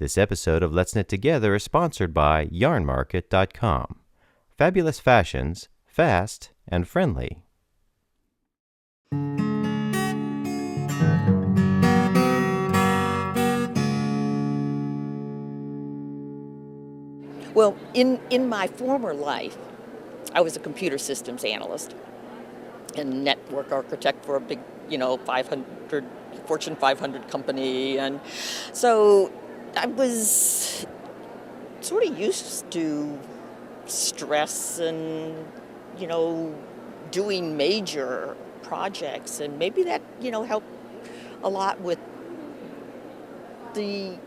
This episode of Let's Knit Together is sponsored by yarnmarket.com. Fabulous fashions, fast and friendly. Well, in my former life, I was a computer systems analyst and network architect for a big, Fortune 500 company. And so I was sort of used to stress and, doing major projects. And maybe that, helped a lot with the,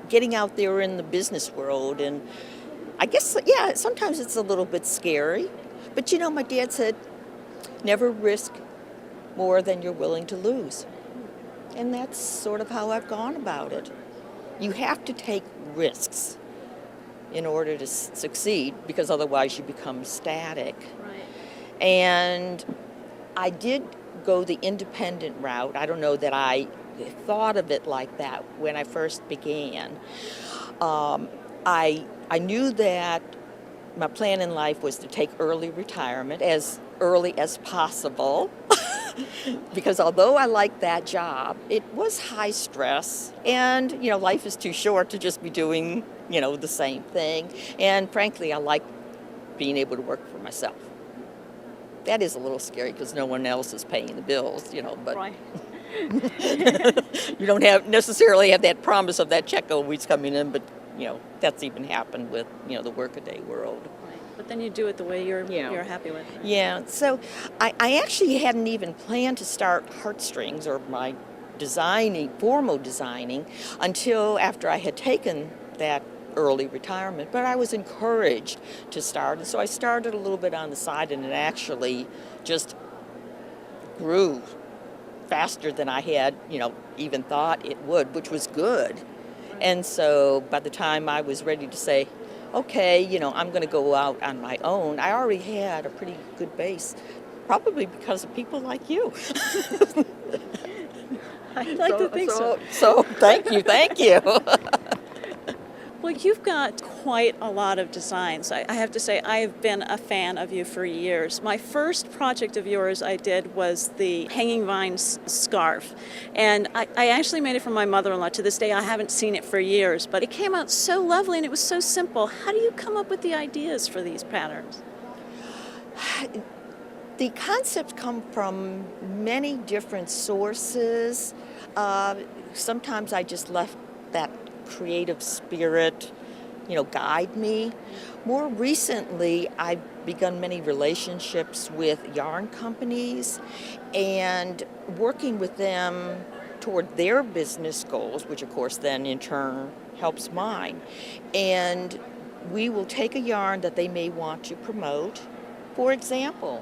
getting out there in the business world. And I guess, sometimes it's a little bit scary. But, my dad said, never risk more than you're willing to lose. And that's sort of how I've gone about it. You have to take risks in order to succeed, because otherwise you become static. Right. And I did go the independent route. I don't know that I thought of it like that when I first began. I knew that my plan in life was to take early retirement, as early as possible. Because although I liked that job, it was high stress, and life is too short to just be doing the same thing. And frankly, I like being able to work for myself. That is a little scary because no one else is paying the bills, but Right. you don't necessarily have that promise of that check always coming in, but that's even happened with the workaday world. Right. But then you do it the way you're happy with. Right? Yeah, so I actually hadn't even planned to start HeartStrings or my formal designing, until after I had taken that early retirement. But I was encouraged to start, and so I started a little bit on the side, and it actually just grew faster than I had, even thought it would, which was good. And so by the time I was ready to say, okay, I'm going to go out on my own, I already had a pretty good base, probably because of people like you. I'd like to think so. So thank you. Well, you've got quite a lot of designs. I have to say, I've been a fan of you for years. My first project of yours I did was the hanging vines scarf. And I actually made it for my mother-in-law. To this day, I haven't seen it for years, but it came out so lovely and it was so simple. How do you come up with the ideas for these patterns? The concepts come from many different sources. Sometimes I just left that creative spirit, guide me. More recently, I've begun many relationships with yarn companies and working with them toward their business goals, which of course then in turn helps mine. And we will take a yarn that they may want to promote. For example,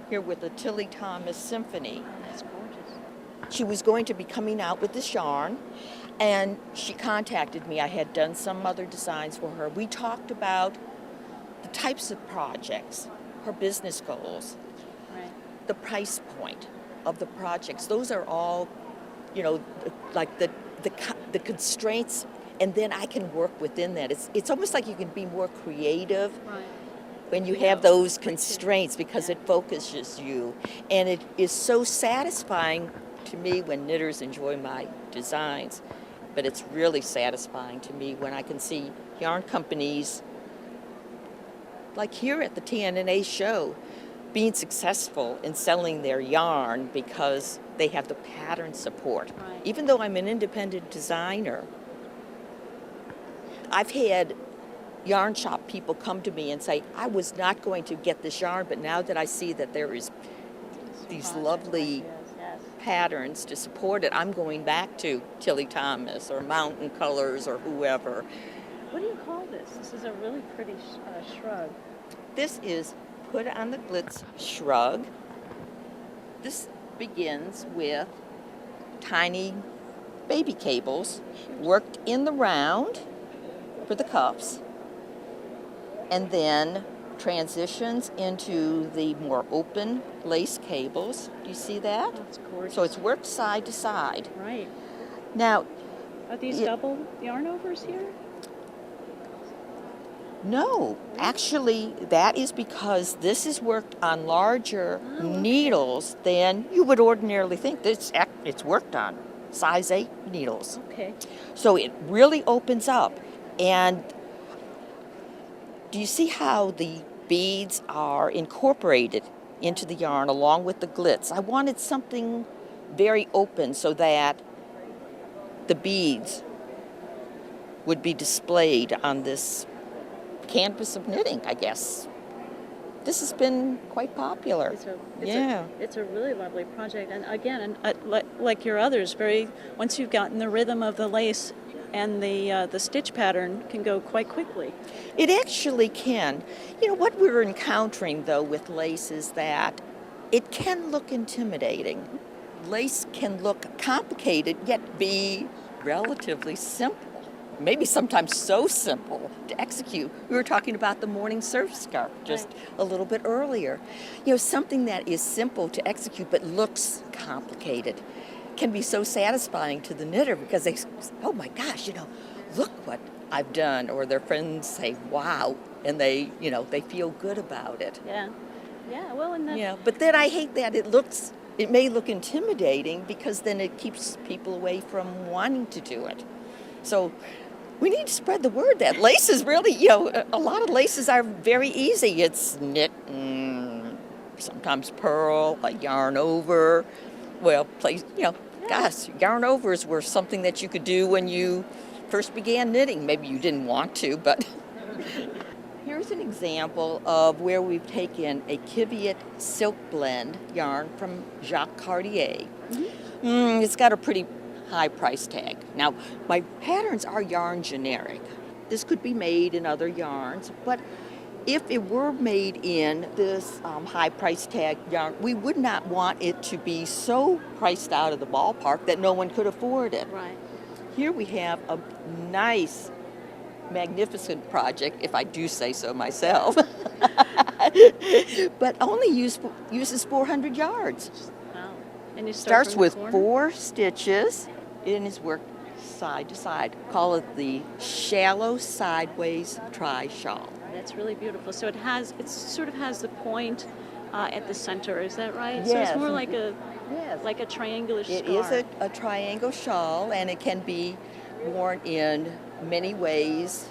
here with the Tilly Thomas Symphony. That's gorgeous. She was going to be coming out with this yarn, and she contacted me. I had done some other designs for her. We talked about the types of projects, her business goals, Right. the price point of the projects. Those are all, like the constraints, and then I can work within that. It's almost like you can be more creative Right. when you have those constraints, because it focuses you. And it is so satisfying to me when knitters enjoy my designs. But it's really satisfying to me when I can see yarn companies, like here at the TNNA show, being successful in selling their yarn because they have the pattern support. Right. Even though I'm an independent designer, I've had yarn shop people come to me and say, I was not going to get this yarn, but now that I see that there is these lovely patterns to support it, I'm going back to Tilly Thomas or Mountain Colors or whoever. What do you call this? This is a really pretty shrug. This is put on the Glitz Shrug. This begins with tiny baby cables worked in the round for the cuffs, and then transitions into the more open lace cables. Do you see that? That's gorgeous. So it's worked side to side. Right. Now, Are these double yarn overs here? No, actually, that is because this is worked on larger needles than you would ordinarily think. It's worked on size 8 needles. Okay. So it really opens up. And do you see how the beads are incorporated into the yarn along with the glitz? I wanted something very open so that the beads would be displayed on this canvas of knitting, I guess. This has been quite popular. It's a really lovely project, and again, like your others, once you've gotten the rhythm of the lace and the stitch pattern can go quite quickly. It actually can. You know, what we're encountering though with lace is that it can look intimidating. Lace can look complicated yet be relatively simple. Maybe sometimes so simple to execute. We were talking about the morning surf scarf just a little bit earlier. You know, something that is simple to execute but looks complicated can be so satisfying to the knitter because they, oh my gosh, you know, look what I've done. Or their friends say, wow, and they, you know, they feel good about it. Yeah, well, and that... Yeah, but then I hate that it may look intimidating because then it keeps people away from wanting to do it. So we need to spread the word that lace is really, you know, a lot of laces are very easy. It's knit, sometimes purl, a yarn over. Well, gosh, yarn overs were something that you could do when you first began knitting. Maybe you didn't want to, but here's an example of where we've taken a Kiviot silk blend yarn from Jacques Cartier. It's got a pretty high price tag. Now, my patterns are yarn generic. This could be made in other yarns, but if it were made in this high price tag yarn, we would not want it to be so priced out of the ballpark that no one could afford it. Right. Here we have a nice, magnificent project, if I do say so myself, but only uses 400 yards. Wow. And you Starts with corner? 4 stitches. It is worked side to side. Call it the shallow sideways tri-shawl. That's really beautiful. So it sort of has the point at the center. Is that right? Yes. So it's more like a Yes. triangular scarf. It is a triangle shawl, and it can be worn in many ways.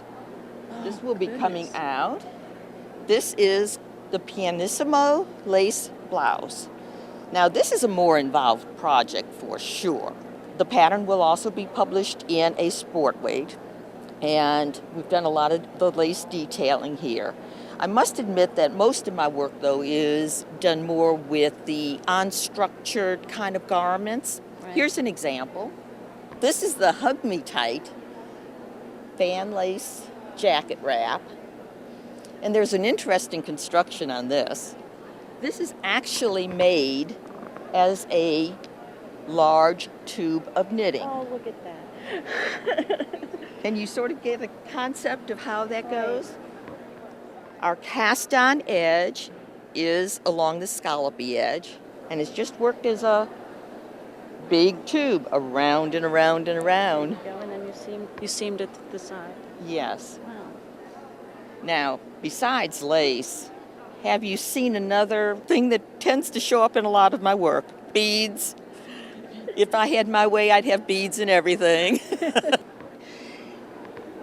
This will be coming out. This is the Pianissimo lace blouse. Now, this is a more involved project for sure. The pattern will also be published in a sport weight, and we've done a lot of the lace detailing here. I must admit that most of my work, though, is done more with the unstructured kind of garments. Right. Here's an example. This is the Hug Me Tight fan lace jacket wrap, and there's an interesting construction on this. This is actually made as a large tube of knitting. Oh, look at that. Can you sort of get a concept of how that goes? Our cast-on edge is along the scallopy edge, and it's just worked as a big tube around and around and around. There you go, and then you seamed it to the side. Yes. Wow. Now, besides lace, have you seen another thing that tends to show up in a lot of my work? Beads. If I had my way, I'd have beads in everything.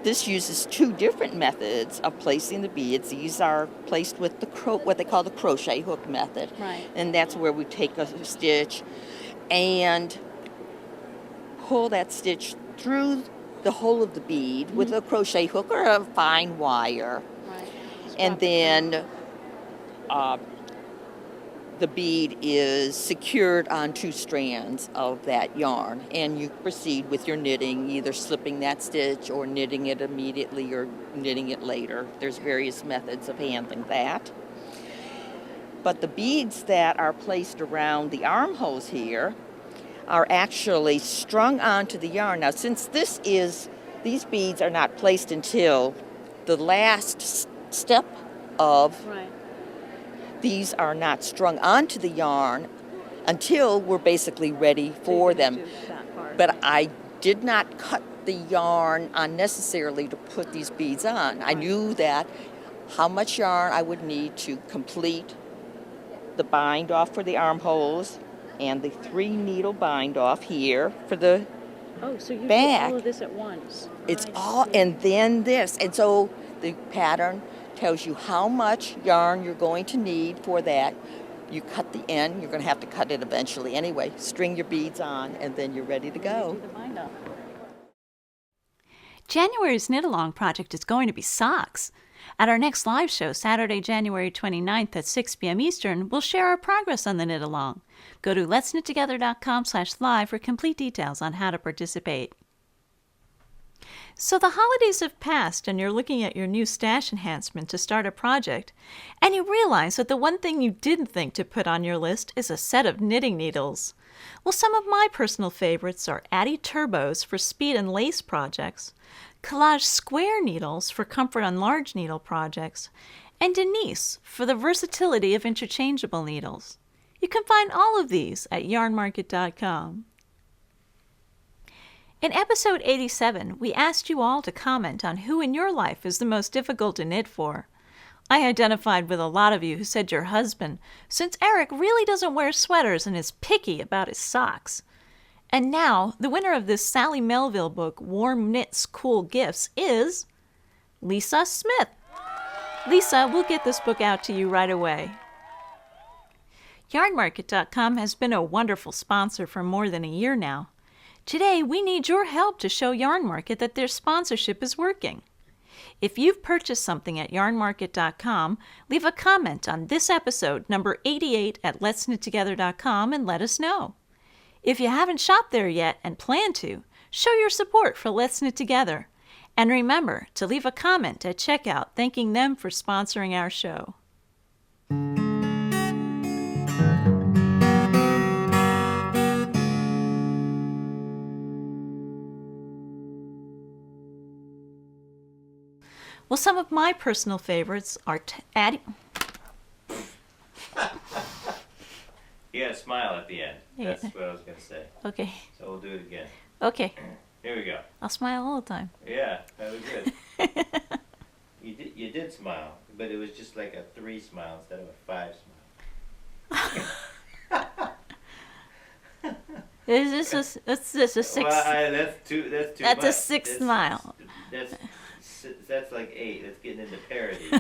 This uses 2 different methods of placing the beads. These are placed with what they call the crochet hook method. Right. And that's where we take a stitch and pull that stitch through the hole of the bead with a crochet hook or a fine wire. Right. And then the bead is secured on 2 strands of that yarn, and you proceed with your knitting, either slipping that stitch or knitting it immediately or knitting it later. There's various methods of handling that. But the beads that are placed around the armholes here are actually strung onto the yarn. Now, since these beads are not placed until the last step of Right. these are not strung onto the yarn until we're basically ready for them. That part. But I did not cut the yarn unnecessarily to put these beads on. I knew that how much yarn I would need to complete the bind off for the armholes and the 3 needle bind off here for the Oh, so you back. do all of this at once. It's I all, see. and then this. And so the pattern tells you how much yarn you're going to need for that. You cut the end, you're going to have to cut it eventually anyway. String your beads on, and then you're ready to go. Do the bind off. January's Knit Along project is going to be socks. At our next live show, Saturday, January 29th at 6 p.m. Eastern, we'll share our progress on the Knit Along. Go to letsknittogether.com/live for complete details on how to participate. So the holidays have passed and you're looking at your new stash enhancement to start a project, and you realize that the one thing you didn't think to put on your list is a set of knitting needles. Well, some of my personal favorites are Addi Turbos for speed and lace projects, Kollage square needles for comfort on large needle projects, and Denise for the versatility of interchangeable needles. You can find all of these at yarnmarket.com. In episode 87, we asked you all to comment on who in your life is the most difficult to knit for. I identified with a lot of you who said your husband, since Eric really doesn't wear sweaters and is picky about his socks. And now, the winner of this Sally Melville book, Warm Knits, Cool Gifts, is Lisa Smith. Lisa, we'll get this book out to you right away. Yarnmarket.com has been a wonderful sponsor for more than a year now. Today, we need your help to show Yarn Market that their sponsorship is working. If you've purchased something at yarnmarket.com, leave a comment on this episode, number 88, at letsknittogether.com and let us know. If you haven't shopped there yet and plan to, show your support for Let's Knit Together. And remember to leave a comment at checkout thanking them for sponsoring our show. Well, some of my personal favorites are Addi. You gotta smile at the end. Yeah. That's what I was gonna say. Okay. So we'll do it again. Okay. Here we go. I'll smile all the time. Yeah, that was good. You did smile, but it was just like a 3 smile instead of a 5 smile. Is this a 6? Well, that's too That's much. a 6 smile. That's like 8. That's getting into parody.